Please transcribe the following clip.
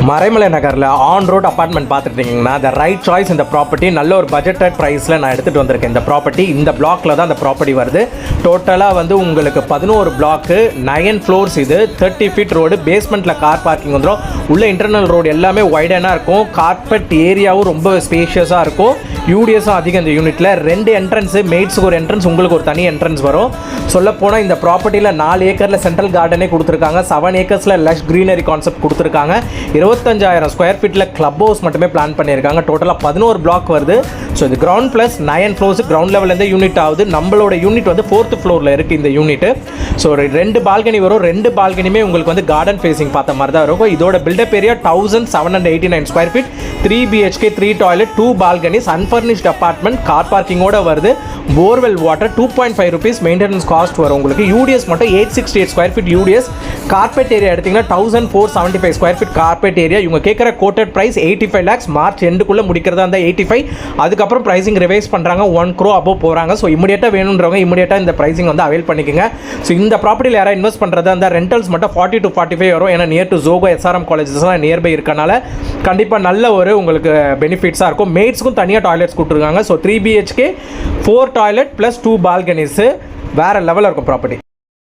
மறைமலை நகரில் on road apartment பார்த்துட்டீங்கன்னா the right choice இந்த ப்ராப்பர்ட்டி நல்ல ஒரு பட்ஜெட்டட் ப்ரைஸில் நான் எடுத்துகிட்டு வந்திருக்கேன். இந்த ப்ராப்பர்ட்டி இந்த பிளாக்ல தான் அந்த ப்ராப்பர்ட்டி வருது. டோட்டலாக வந்து உங்களுக்கு 11 பிளாக்கு 9 ஃப்ளோர்ஸ். இது 30 ஃபீட் ரோடு, பேஸ்மெண்ட்டில் கார் பார்க்கிங் வந்துடும். உள்ள இன்டர்னல் ரோடு எல்லாமே வைடனாக இருக்கும். கார்பெட் ஏரியாவும் ரொம்ப ஸ்பேஷியஸாக இருக்கும். யூடிஎஸும் அதிகம் இந்த யூனிட்டில். 2 என்ட்ரன்ஸு, மெய்ட்ஸுக்கு ஒரு என்ட்ரன்ஸ், உங்களுக்கு ஒரு தனி என்ட்ரன்ஸ் வரும். சொல்லப்போனால் இந்த ப்ராப்பர்ட்டியில் 4 ஏக்கரில் சென்ட்ரல் கார்டனே கொடுத்துருக்காங்க. 7 ஏக்கர்ஸில் லஷ் க்ரீனரி கான்செப்ட் கொடுத்துருக்காங்க. 25,000 ஸ்கொயர் ஃபீட்டில் கிளப் ஹவுஸ் மட்டுமே பிளான் பண்ணியிருக்காங்க. டோட்டலாக 11 பிளாக் வருது. ஸோ இது கிரவுண்ட் ப்ளஸ் 9 ஃப்ளோர்ஸ், கிரவுண்ட் லெவல்லேருந்து யூனிட் ஆகுது. நம்மளோட யூனிட் வந்து 4th ஃப்ளோரில் இருக்குது இந்த யூனிட். ஸோ 2 பால்கனி வரும். 2 பால்கனியுமே உங்களுக்கு வந்து கார்டன் ஃபேஸிங் பார்த்த மாதிரி தான் இருக்கும். இதோட built up area 1789 square feet, 3 BHK, 3 toilet, 2 balconies, unfurnished apartment, car பார்க்கிங்கோட வருது. Borewell water 2.5 rupees maintenance cost வரும் உங்களுக்கு. யூடிஎஸ் மட்டும் 868 square feet UDS. Carpet area எடுத்திங்கன்னா 1475 ஸ்கொயர் ஃபீட் கார்பெட் ஏரியா. இவங்க கேட்குற கோட்டட் ப்ரைஸ் 85 lakhs. மார்ச் எண்டுக்குள்ளே முடிக்கிறதா இருந்தால் 85. அதுக்கப்புறம் ப்ரைசிங் ரிவைஸ் பண்ணுறாங்க, 1 crore above போகிறாங்க. ஸோ இமீடியட்டாக வேணுன்றவங்க இமீடியட்டாக இந்த ப்ரைசிங் வந்து அவைல் பண்ணிக்கோங்க. ஸோ இந்த ப்ராப்பர்ட்டியில் யாராவது இன்வெஸ்ட் பண்ணுறதா இருந்தால் ரெண்டல்ஸ் மட்டும் 40 to 45 வரும். ஏன்னா நியர் டு ஜோகோ, SRM காலேஜஸ்லாம் நியர்பை இருக்கனால கண்டிப்பாக நல்ல ஒரு உங்களுக்கு பெனிஃபிட்ஸாக இருக்கும். மெய்ட்ஸ்க்கும் தனியாக டாய்லெட்ஸ் கொடுத்துருக்காங்க. So 3 BHK, 4 toilet plus 2 பால்கனிஸு. வேறு லெவலில் இருக்கும் ப்ராப்பர்ட்டி.